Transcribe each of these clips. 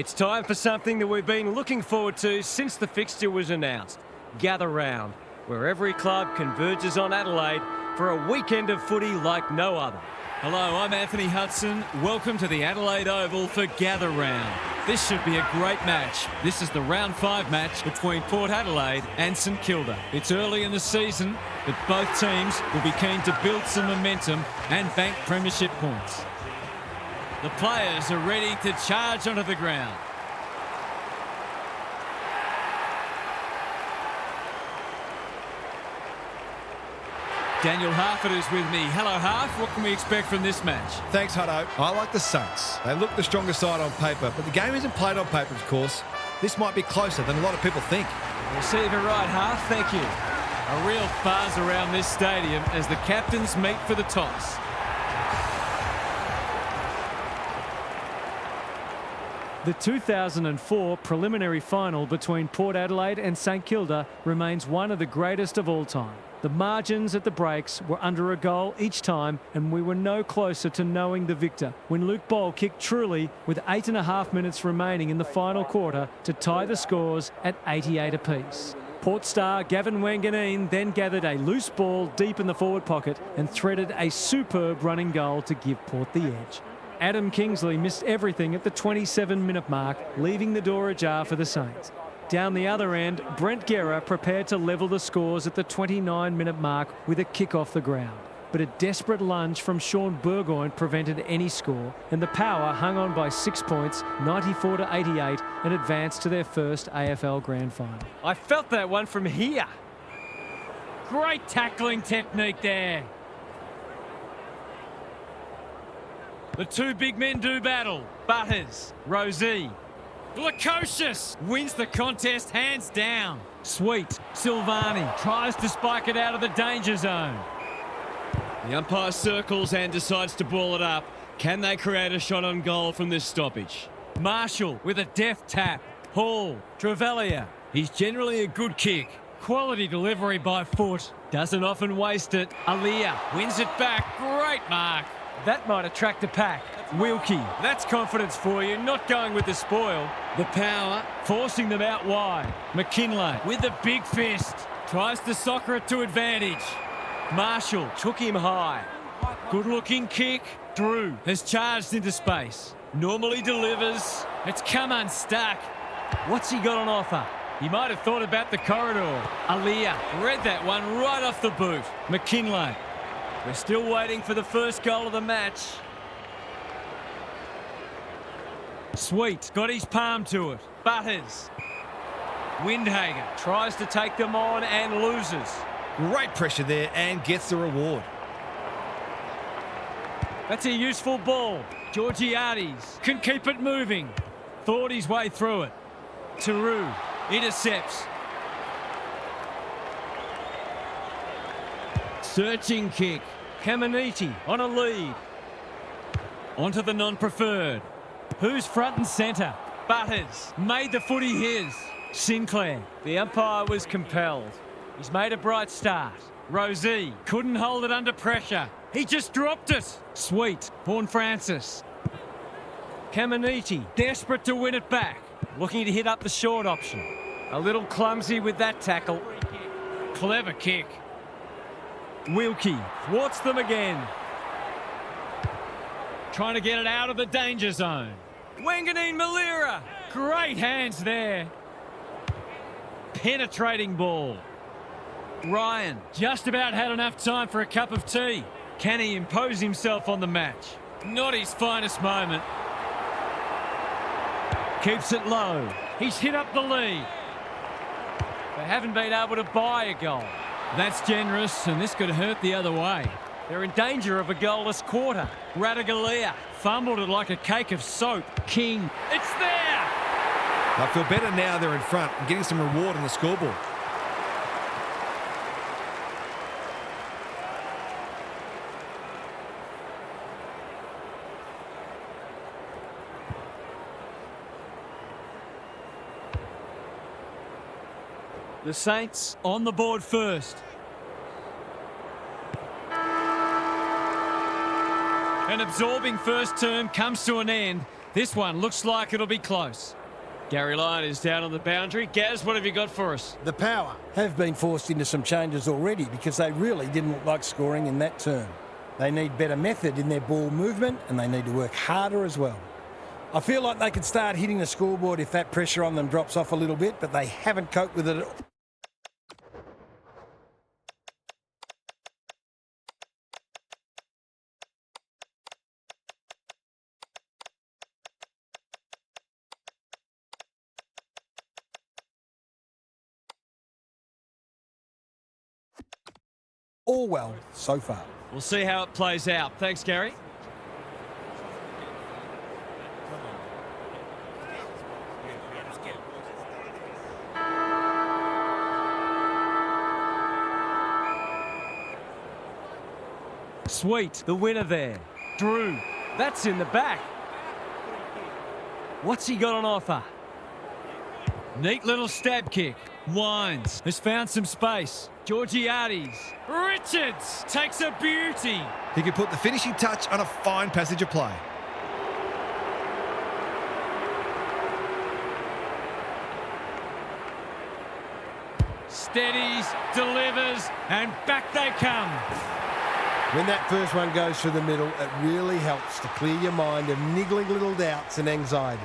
It's time for something that we've been looking forward to since the fixture was announced. Gather round, where every club converges on Adelaide for a weekend of footy like no other. Hello, I'm Anthony Hudson. Welcome to the Adelaide Oval for Gather Round. This should be a great match. This is the round 5 match between Port Adelaide and St Kilda. It's early in the season, but both teams will be keen to build some momentum and bank premiership points. The players are ready to charge onto the ground. Daniel Harford is with me. Hello, Harf. What can we expect from this match? Thanks, Hutto. I like the Saints. They look the stronger side on paper, but the game isn't played on paper, of course. This might be closer than a lot of people think. Receive it right, Harf. Thank you. A real buzz around this stadium as the captains meet for the toss. The 2004 preliminary final between Port Adelaide and St Kilda remains one of the greatest of all time. The margins at the breaks were under a goal each time, and we were no closer to knowing the victor when Luke Boll kicked truly with 8.5 minutes remaining in the final quarter to tie the scores at 88 apiece. Port star Gavin Wanganeen then gathered a loose ball deep in the forward pocket and threaded a superb running goal to give Port the edge. Adam Kingsley missed everything at the 27-minute mark, leaving the door ajar for the Saints. Down the other end, Brent Guerra prepared to level the scores at the 29-minute mark with a kick off the ground. But a desperate lunge from Sean Burgoyne prevented any score, and the Power hung on by 6 points, 94-88, and advanced to their first AFL Grand Final. I felt that one from here. Great tackling technique there. The two big men do battle. Butters, Rosie. Lukosius wins the contest hands down. Sweet, Silvani tries to spike it out of the danger zone. The umpire circles and decides to ball it up. Can they create a shot on goal from this stoppage? Marshall with a deft tap. Hall, Trevelyan. He's generally a good kick. Quality delivery by Foot. Doesn't often waste it. Alia wins it back. Great mark. That might attract a pack. Wilkie, that's confidence for you, not going with the spoil. The Power forcing them out wide. McKinlay with a big fist. Tries to soccer it to advantage. Marshall took him high. Good looking kick. Drew has charged into space. Normally delivers. It's come unstuck. What's he got on offer? He might have thought about the corridor. Alia read that one right off the boot. McKinlay. We're still waiting for the first goal of the match. Sweet got his palm to it. Butters. Windhager Tries to take them on and loses. Great pressure there and gets the reward. That's a useful ball. Georgiades can keep it moving. Thought his way through it. Taru intercepts. Searching kick. Caminiti on a lead. Onto the non-preferred. Who's front and centre? Butters made the footy his. Sinclair. The umpire was compelled. He's made a bright start. Rosie couldn't hold it under pressure. He just dropped it. Sweet. Horn Francis. Caminiti, desperate to win it back. Looking to hit up the short option. A little clumsy with that tackle. Clever kick. Wilkie thwarts them again. Trying to get it out of the danger zone. Wanganeen Malira. Great hands there. Penetrating ball. Ryan just about had enough time for a cup of tea. Can he impose himself on the match? Not his finest moment. Keeps it low. He's hit up the lead. They haven't been able to buy a goal. That's generous, and this could hurt the other way. They're in danger of a goalless quarter. Radaglia fumbled it like a cake of soap. King, it's there! I feel better now they're in front and getting some reward on the scoreboard. The Saints on the board first. An absorbing first term comes to an end. This one looks like it'll be close. Gary Lyon is down on the boundary. Gaz, what have you got for us? The Power have been forced into some changes already because they really didn't look like scoring in that term. They need better method in their ball movement and they need to work harder as well. I feel like they could start hitting the scoreboard if that pressure on them drops off a little bit, but they haven't coped with it at all. All well so far. We'll see how it plays out. Thanks, Gary. Sweet, the winner there. Drew, that's in the back. What's he got on offer? Neat little stab kick. Wines has found some space. Georgiades. Richards takes a beauty. He could put the finishing touch on a fine passage of play. Steadies, delivers, and back they come. When that first one goes through the middle, it really helps to clear your mind of niggling little doubts and anxieties.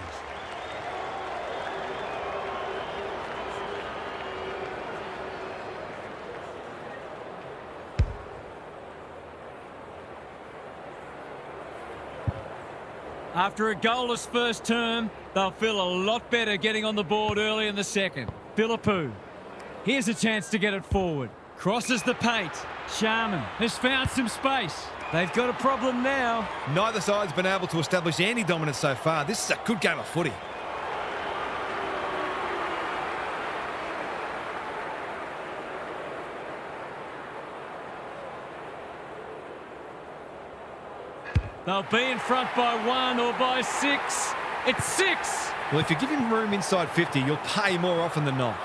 After a goalless first term, they'll feel a lot better getting on the board early in the second. Philippou. Here's a chance to get it forward. Crosses the paint. Sharman has found some space. They've got a problem now. Neither side's been able to establish any dominance so far. This is a good game of footy. They'll be in front by 1 or by 6. It's 6. Well, if you give him room inside 50, you'll pay more often than not.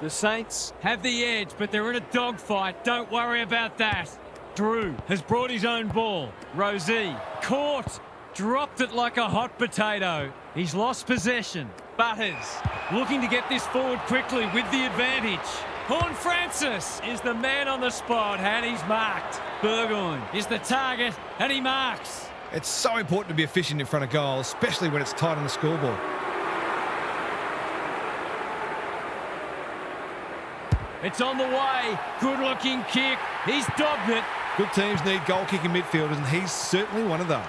The Saints Have the edge, but they're in a dogfight. Don't worry about that. Drew has brought his own ball. Rosie caught. Dropped it like a hot potato. He's lost possession. Butters looking to get this forward quickly with the advantage. Horn Francis is the man on the spot and he's marked. Burgoyne is the target and he marks. It's so important to be efficient in front of goal, especially when it's tight on the scoreboard. It's on the way. Good looking kick. He's dogged it. Good teams need goal-kicking midfielders, and he's certainly one of those.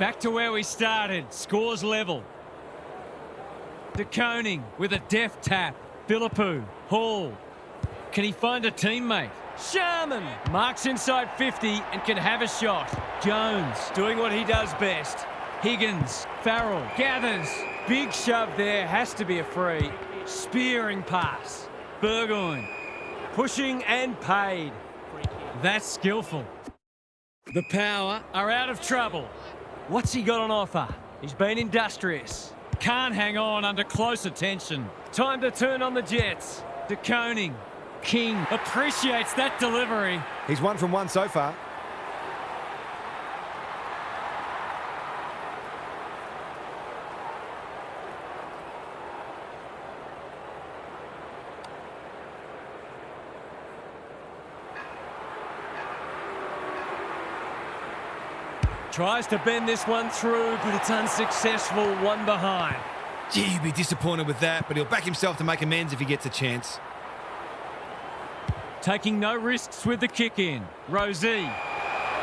Back to where we started. Scores level. De Koning with a deft tap. Philippou. Hall. Can he find a teammate? Sharman marks inside 50 and can have a shot. Jones doing what he does best. Higgins. Farrell gathers. Big shove there. Has to be a free. Spearing pass. Burgoyne. Pushing and paid. That's skillful. The Power are out of trouble. What's he got on offer? He's been industrious. Can't hang on under close attention. Time to turn on the Jets. De Koning. King appreciates that delivery. He's 1 from 1 so far. Tries to bend this one through, but it's unsuccessful. One behind. Gee, he'd be disappointed with that, but he'll back himself to make amends if he gets a chance. Taking no risks with the kick in. Rosie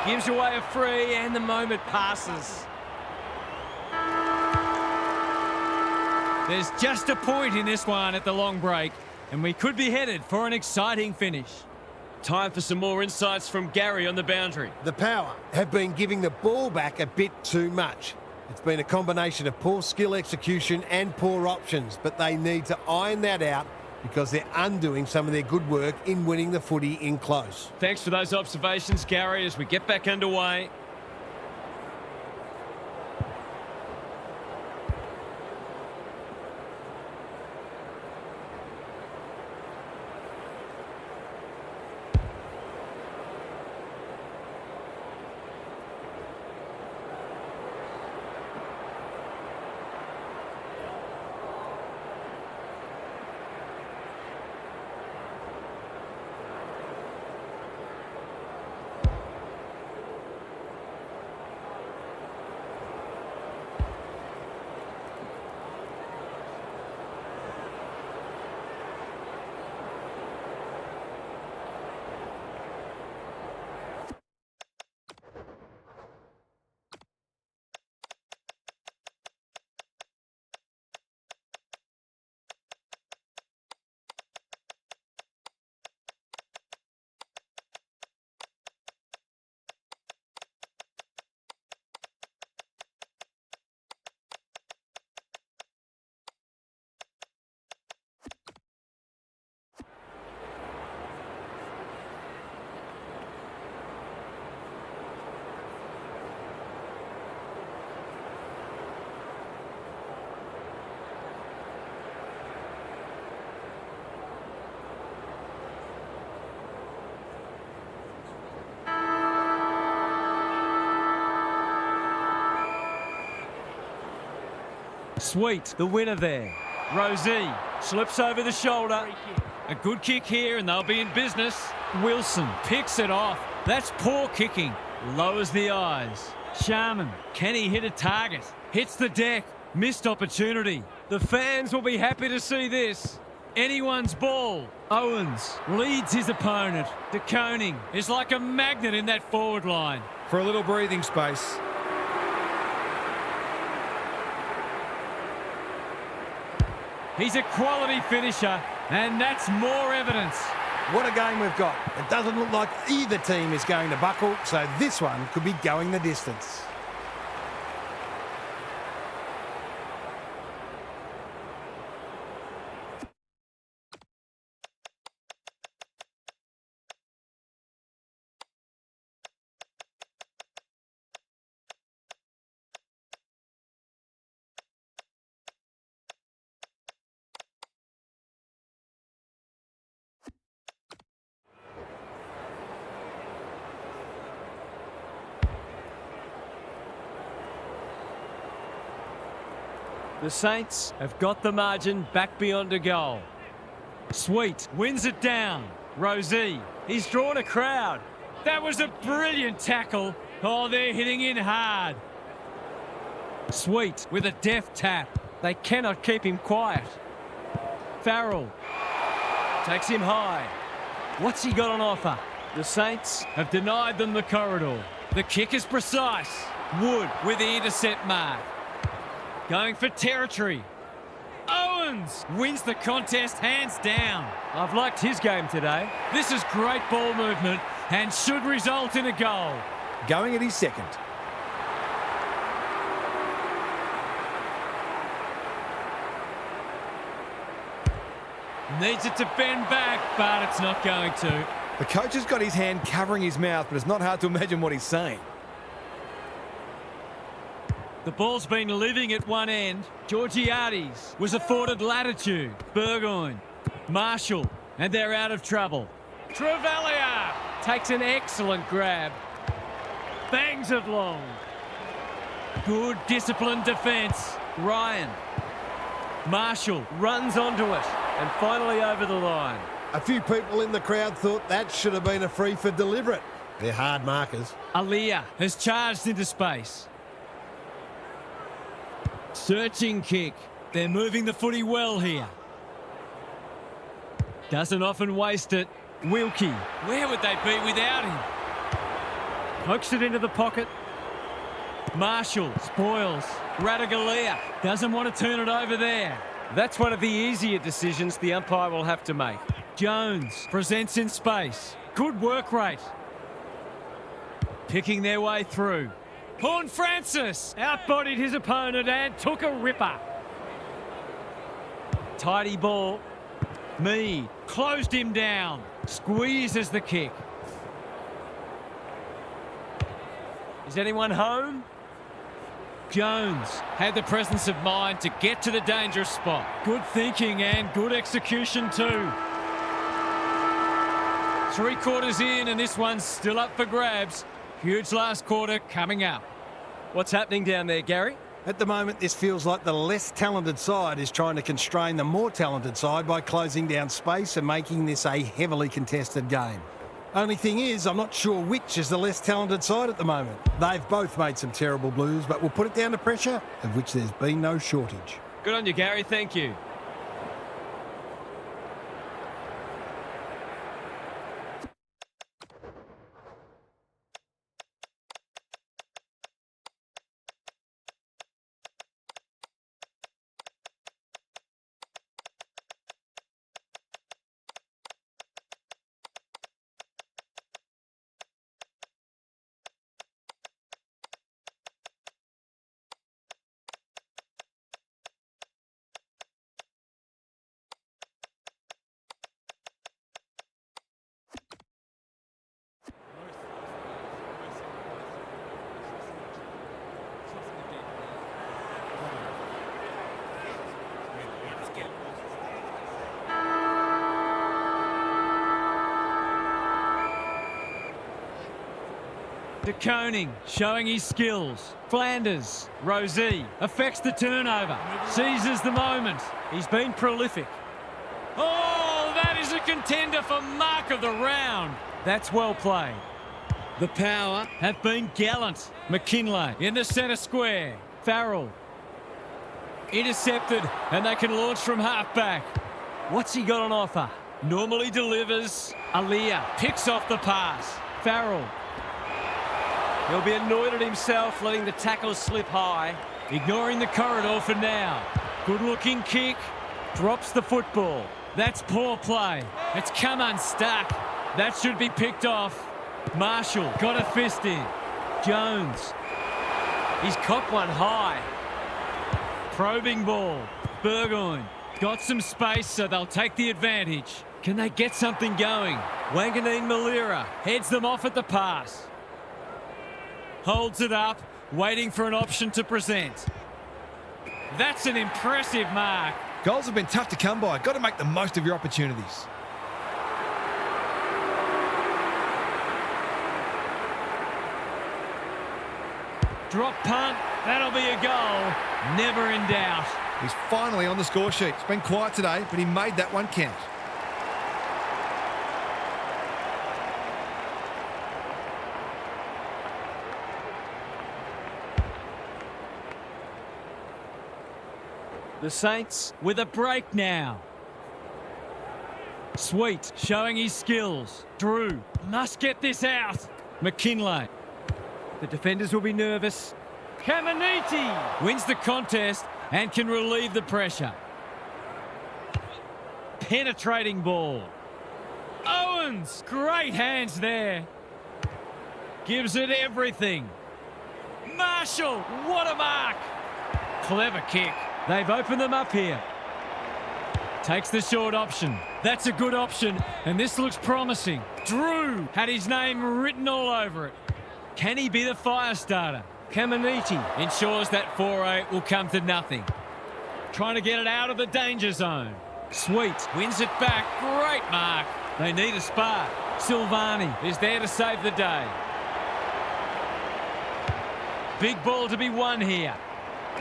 Gives away a free and the moment passes. There's just a point in this one at the long break, and we could be headed for an exciting finish. Time for some more insights from Gary on the boundary. The Power have been giving the ball back a bit too much. It's been a combination of poor skill execution and poor options, but they need to iron that out because they're undoing some of their good work in winning the footy in close. Thanks for those observations, Gary, as we get back underway. Sweet, the winner there. Rosie slips over the shoulder. A good kick here and they'll be in business. Wilson picks it off. That's poor kicking. Lowers the eyes. Sharman, can he hit a target? Hits the deck. Missed opportunity. The fans will be happy to see this. Anyone's ball. Owens leads his opponent. De Koning is like a magnet in that forward line. For a little breathing space. He's a quality finisher, and that's more evidence. What a game we've got. It doesn't look like either team is going to buckle, so this one could be going the distance. The Saints have got the margin back beyond a goal. Sweet wins it down. Rosie, he's drawn a crowd. That was a brilliant tackle. Oh, they're hitting in hard. Sweet with a deft tap. They cannot keep him quiet. Farrell takes him high. What's he got on offer? The Saints Have denied them the corridor. The kick is precise. Wood with the intercept mark. Going for territory. Owens wins the contest hands down. I've liked his game today. This is great ball movement and should result in a goal. Going at his second. Needs it to bend back, but it's not going to. The coach has got his hand covering his mouth, but it's not hard to imagine what he's saying. The ball's been living at one end. Georgiades was afforded latitude. Burgoyne, Marshall, and they're out of trouble. Travalia Takes an excellent grab. bangs it long. Good disciplined defence. Ryan. Marshall runs onto it and finally over the line. A few people in the crowd thought that should have been a free for deliberate. They're hard markers. Aliyah has charged into space. Searching kick. They're moving the footy well here. Doesn't often waste it. Wilkie. Where would they be without him? Pokes it into the pocket. Marshall spoils. Radaglia doesn't want to turn it over there. That's one of the easier decisions the umpire will have to make. Jones presents in space. Good work rate. Picking their way through. Horn Francis outbodied his opponent and took a ripper. Tidy ball. Mead closed him down. Squeezes the kick. Is anyone home? Jones had the presence of mind to get to the dangerous spot. Good thinking and good execution too. 3 quarters in and this one's still up for grabs. Huge last quarter coming up. What's happening down there, Gary? At the moment, this feels like the less talented side is trying to constrain the more talented side by closing down space and making this a heavily contested game. Only thing is, I'm not sure which is the less talented side at the moment. They've both made some terrible blues, but we'll put it down to pressure, of which there's been no shortage. Good on you, Gary. Thank you. De Koning showing his skills. Flanders, Rosie affects the turnover. Seizes the moment. He's been prolific. Oh, that is a contender for mark of the round. That's well played. The Power have been gallant. McKinlay in the centre square. Farrell. Intercepted and they can launch from half-back. What's he got on offer? Normally delivers. Aliyah picks off the pass. Farrell. He'll be annoyed at himself, letting the tackle slip high. Ignoring the corridor for now. Good-looking kick. Drops the football. That's poor play. It's come unstuck. That should be picked off. Marshall got a fist in. Jones. He's cocked one high. Probing ball. Burgoyne. Got some space, so they'll take the advantage. Can they get something going? Wanganeen Malira heads them off at the pass. Holds it up, waiting for an option to present. That's an impressive mark. Goals have been tough to come by. Got to make the most of your opportunities. Drop punt. That'll be a goal. Never in doubt. He's finally on the score sheet. It's been quiet today, but he made that one count. The Saints with a break now. Sweet showing his skills. Drew must get this out. McKinlay. The defenders will be nervous. Caminiti wins the contest and can relieve the pressure. Penetrating ball. Owens, great hands there. Gives it everything. Marshall, what a mark. Clever kick. They've opened them up here. Takes the short option. That's a good option, and this looks promising. Drew had his name written all over it. Can he be the fire starter? Caminiti ensures that foray will come to nothing. Trying to get it out of the danger zone. Sweet wins it back. Great mark. They need a spark. Silvani is there to save the day. Big ball to be won here.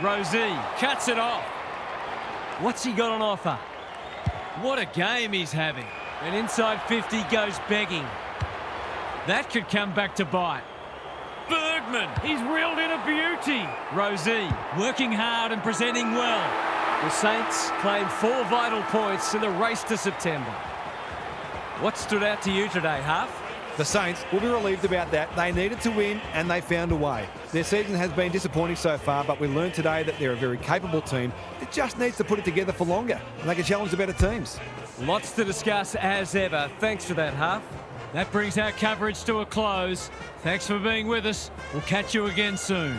Rosie cuts it off. What's he got on offer? What a game he's having. And inside 50 goes begging. That could come back to bite. Bergman, he's reeled in a beauty. Rosie working hard and presenting well. The Saints claim 4 vital points in the race to September. What stood out to you today, Huff? The Saints will be relieved about that. They needed to win and they found a way. Their season has been disappointing so far, but we learned today that they're a very capable team that just needs to put it together for longer and they can challenge the better teams. Lots to discuss as ever. Thanks for that, Huff. That brings our coverage to a close. Thanks for being with us. We'll catch you again soon.